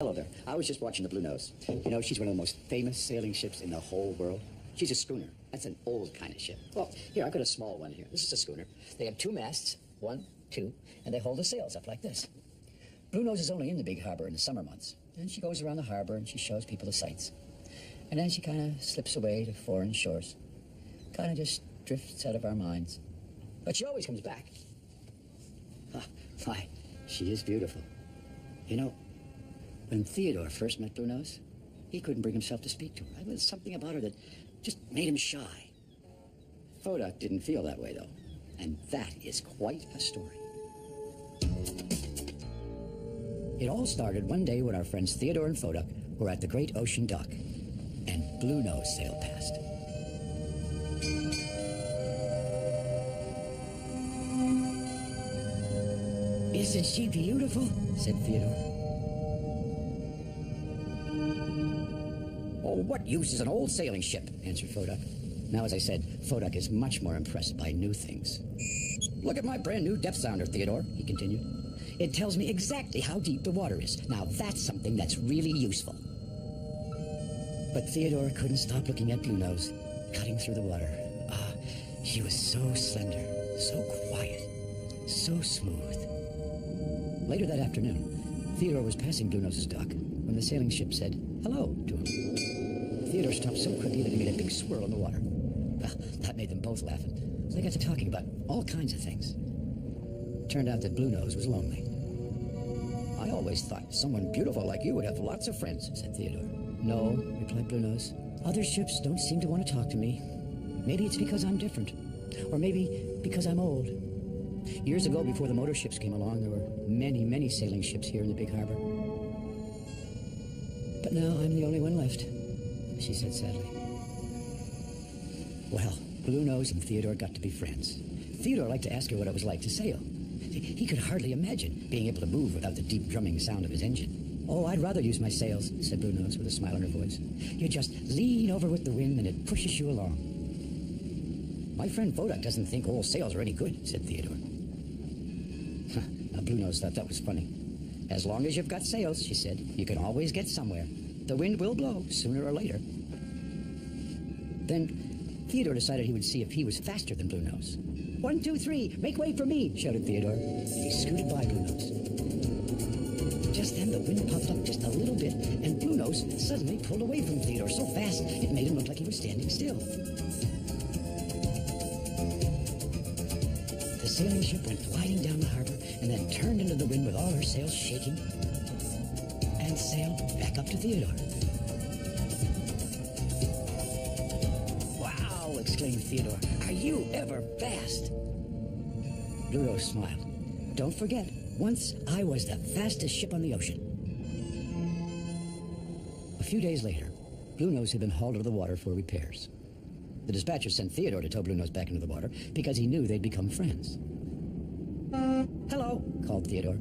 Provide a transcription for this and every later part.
Hello there. I was just watching the Blue Nose. You know, she's one of the most famous sailing ships in the whole world. She's a schooner. That's an old kind of ship. Well, here, I've got a small one here. This is a schooner. They have 2 masts, 1, 2, and they hold the sails up like this. Blue Nose is only in the big harbor in the summer months. And she goes around the harbor and she shows people the sights. And then she kind of slips away to foreign shores. Kind of just drifts out of our minds. But she always comes back. Ah, why, she is beautiful. You know, when Theodore first met Blue Nose, he couldn't bring himself to speak to her. There was something about her that just made him shy. Fodak didn't feel that way, though. And that is quite a story. It all started one day when our friends Theodore and Fodak were at the great ocean dock, and Blue Nose sailed past. "Isn't she beautiful?" said Theodore. "Oh, what use is an old sailing ship?" answered Fodak. Now, as I said, Fodak is much more impressed by new things. "Look at my brand new depth sounder, Theodore," he continued. "It tells me exactly how deep the water is. Now, that's something that's really useful." But Theodore couldn't stop looking at Blue Nose, cutting through the water. Ah, she was so slender, so quiet, so smooth. Later that afternoon, Theodore was passing Blue Nose's dock when the sailing ship said hello to him. Theodore stopped so quickly that he made a big swirl in the water. Well, that made them both laugh. They got to talking about all kinds of things. Turned out that Blue Nose was lonely. "I always thought someone beautiful like you would have lots of friends," said Theodore. "No," replied Blue Nose. "Other ships don't seem to want to talk to me. Maybe it's because I'm different. Or maybe because I'm old. Years ago, before the motor ships came along, there were many, many sailing ships here in the big harbor. But now I'm the only one left," she said sadly. Well, Blue Nose and Theodore got to be friends. Theodore liked to ask her what it was like to sail. He could hardly imagine being able to move without the deep drumming sound of his engine. "Oh, I'd rather use my sails," said Blue Nose with a smile on her voice. "You just lean over with the wind and it pushes you along." "My friend Fodak doesn't think old sails are any good," said Theodore. Now, Blue Nose thought that was funny. "As long as you've got sails," she said, "you can always get somewhere. The wind will blow sooner or later." Then Theodore decided he would see if he was faster than Blue Nose. "1, 2, 3, make way for me," shouted Theodore. He scooted by Blue Nose. Just then the wind puffed up just a little bit, and Blue Nose suddenly pulled away from Theodore so fast it made him look like he was standing still. The sailing ship went gliding down the harbor and then turned into the wind with all her sails shaking and sailed back up to Theodore. "Wow!" exclaimed Theodore. "Are you ever fast?" Blue Nose smiled. "Don't forget, once I was the fastest ship on the ocean." A few days later, Blue Nose had been hauled out of the water for repairs. The dispatcher sent Theodore to tow Blue Nose back into the water because he knew they'd become friends. "Hello," called Theodore,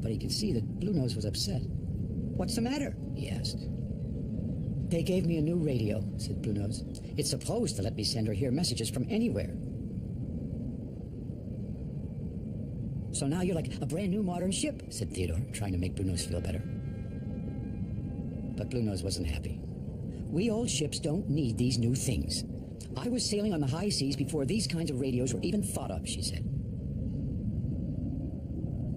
but he could see that Blue Nose was upset. "What's the matter?" he asked. "They gave me a new radio," said Blue Nose. "It's supposed to let me send or hear messages from anywhere. So now you're like a brand new modern ship," said Theodore, trying to make Blue Nose feel better. But Blue Nose wasn't happy. "We old ships don't need these new things. I was sailing on the high seas before these kinds of radios were even thought of," she said.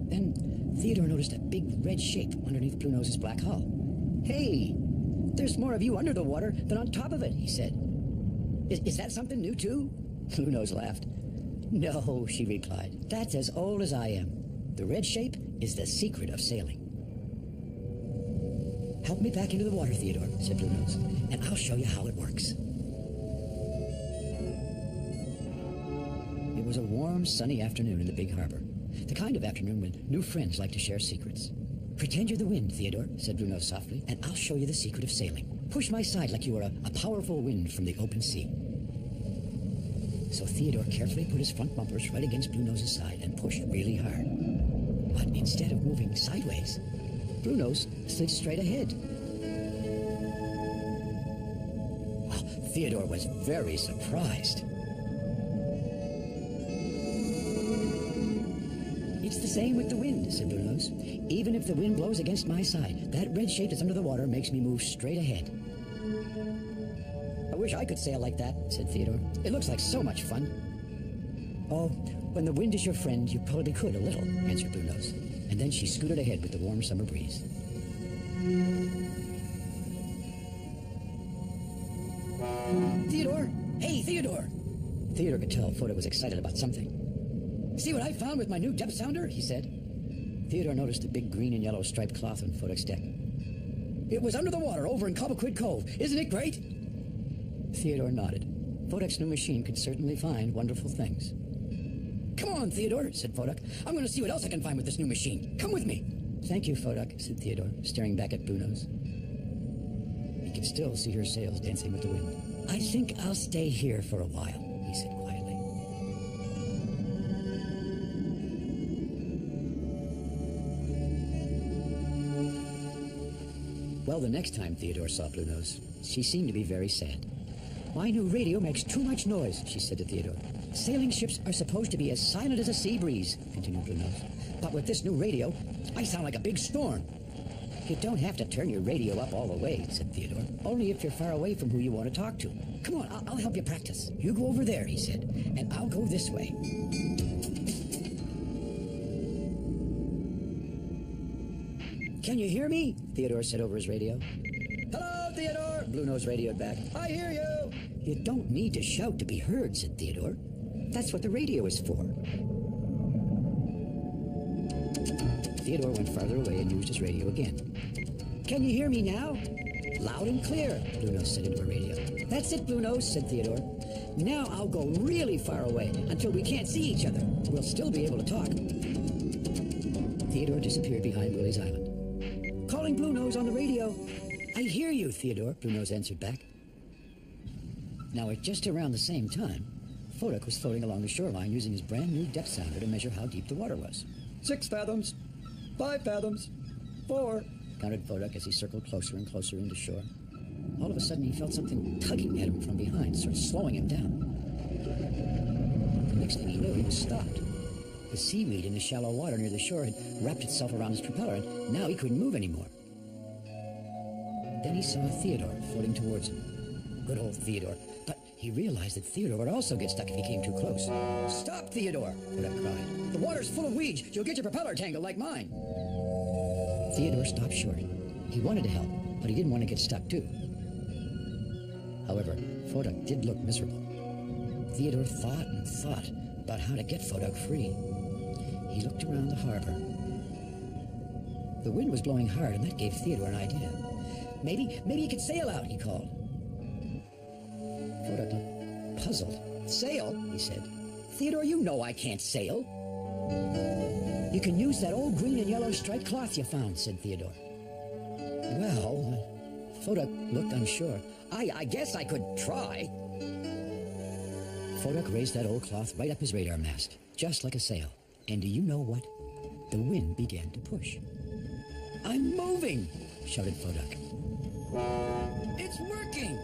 Then Theodore noticed a big red shape underneath Blue Nose's black hull. "Hey, there's more of you under the water than on top of it," he said. Is that something new too?" Blue Nose laughed. "No," she replied. "That's as old as I am. The red shape is the secret of sailing." "Help me back into the water, Theodore," said Blue Nose, "and I'll show you how it works." It was a warm, sunny afternoon in the big harbor. The kind of afternoon when new friends like to share secrets. "Pretend you're the wind, Theodore," said Blue Nose softly, "and I'll show you the secret of sailing. Push my side like you were a powerful wind from the open sea." So Theodore carefully put his front bumpers right against Blue Nose's side and pushed really hard. But instead of moving sideways, Blue Nose slid straight ahead. Well, Theodore was very surprised. It's the same with the wind, said Blue Nose. Even if the wind blows against my side, that red shape that's under the water makes me move straight ahead. I wish I could sail like that, said Theodore. It looks like so much fun. Oh, when the wind is your friend, you probably could a little, answered Blue Nose. And then she scooted ahead with the warm summer breeze. Theodore! Hey, Theodore! Theodore could tell Foda was excited about something. See what I found with my new depth sounder? He said. Theodore noticed the big green and yellow striped cloth on Fodak's deck. It was under the water over in Cobblequid Cove. Isn't it great? Theodore nodded. Fodak's new machine could certainly find wonderful things. Come on, Theodore, said Fodak. I'm going to see what else I can find with this new machine. Come with me. Thank you, Fodak, said Theodore, staring back at Blue Nose. He could still see her sails dancing with the wind. I think I'll stay here for a while, he said quietly. Well, the next time Theodore saw Blue Nose, she seemed to be very sad. My new radio makes too much noise, she said to Theodore. Sailing ships are supposed to be as silent as a sea breeze, continued Blue Nose. But with this new radio, I sound like a big storm. You don't have to turn your radio up all the way, said Theodore. Only if you're far away from who you want to talk to. Come on, I'll help you practice. You go over there, he said, and I'll go this way. Can you hear me? Theodore said over his radio. Hello, Theodore, Blue Nose radioed back. I hear you. You don't need to shout to be heard, said Theodore. That's what the radio is for. Theodore went farther away and used his radio again. Can you hear me now? Loud and clear, Blue Nose said into her radio. That's it, Blue Nose, said Theodore. Now I'll go really far away until we can't see each other. We'll still be able to talk. Theodore disappeared behind Willie's Island. Calling Blue Nose on the radio. I hear you, Theodore, Blue Nose answered back. Now, at just around the same time, Fodak was floating along the shoreline using his brand new depth sounder to measure how deep the water was. 6 fathoms. 5 fathoms. 4, counted Fodak as he circled closer and closer into shore. All of a sudden, he felt something tugging at him from behind, sort of slowing him down. The next thing he knew, he was stopped. The seaweed in the shallow water near the shore had wrapped itself around his propeller, and now he couldn't move anymore. Then he saw Theodore floating towards him. Good old Theodore. But he realized that Theodore would also get stuck if he came too close. Stop, Theodore! Fodak cried. The water's full of weeds. You'll get your propeller tangled like mine. Theodore stopped short. He wanted to help, but he didn't want to get stuck too. However, Fodak did look miserable. Theodore thought and thought about how to get Fodak free. He looked around the harbor. The wind was blowing hard, and that gave Theodore an idea. Maybe he could sail out, he called. Fodak looked puzzled. Sail? He said. Theodore, you know I can't sail. You can use that old green and yellow striped cloth you found, said Theodore. Well, Fodak looked unsure. I guess I could try. Fodak raised that old cloth right up his radar mast, just like a sail. And do you know what? The wind began to push. I'm moving, shouted Fodak. It's working!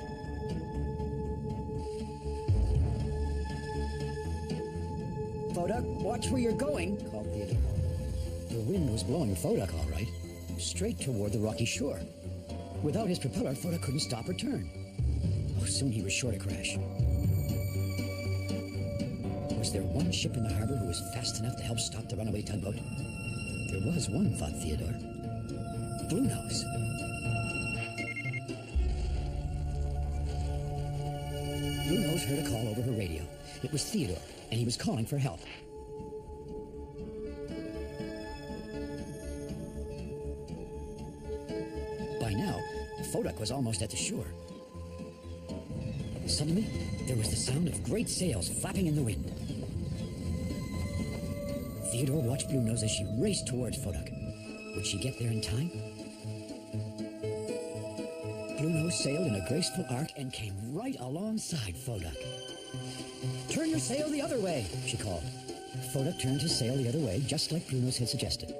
Fodak, watch where you're going, called Theodore. The wind was blowing Fodak all right, straight toward the rocky shore. Without his propeller, Fodak couldn't stop or turn. Oh, soon he was sure to crash. Was there one ship in the harbor who was fast enough to help stop the runaway tugboat? There was one, thought Theodore. Blue Nose. Blue Nose heard a call over her radio. It was Theodore, and he was calling for help. By now, Fodak was almost at the shore. Suddenly, there was the sound of great sails flapping in the wind. Theodore watched Blue Nose as she raced towards Fodak. Would she get there in time? Blue Nose sailed in a graceful arc and came right alongside Fodak. Turn your sail the other way, she called. Fodak turned his sail the other way, just like Blue Nose had suggested.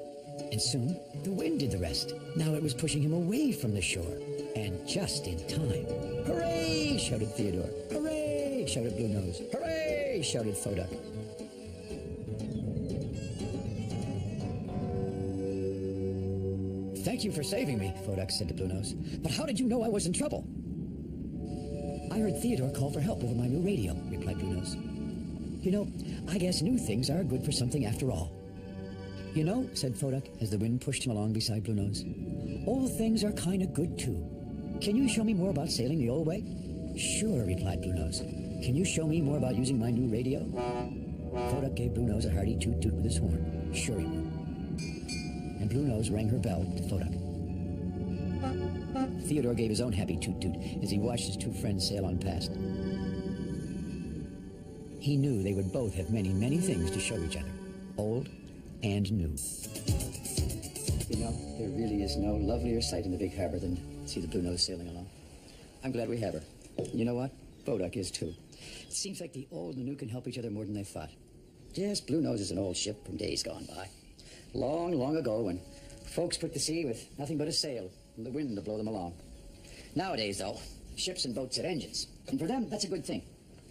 And soon, the wind did the rest. Now it was pushing him away from the shore, and just in time. Hooray! Shouted Theodore. Hooray! Shouted Blue Nose. Hooray! Shouted Fodak. you for saving me, Fodak said to Bluenose. But how did you know I was in trouble? I heard Theodore call for help over my new radio, replied Bluenose. You know, I guess new things are good for something after all. You know, said Fodak as the wind pushed him along beside Bluenose, old things are kind of good too. Can you show me more about sailing the old way? Sure, replied Bluenose. Can you show me more about using my new radio? Fodak gave Bluenose a hearty toot-toot with his horn. Sure he would. And Bluenose rang her bell to Fodak. Theodore gave his own happy toot-toot as he watched his two friends sail on past. He knew they would both have many, many things to show each other, old and new. You know, there really is no lovelier sight in the big harbor than to see the Bluenose sailing along. I'm glad we have her. You know what? Fodak is too. It seems like the old and the new can help each other more than they thought. Yes, Bluenose is an old ship from days gone by. Long, long ago when folks put to sea with nothing but a sail and the wind to blow them along. Nowadays, though, ships and boats have engines. And for them, that's a good thing.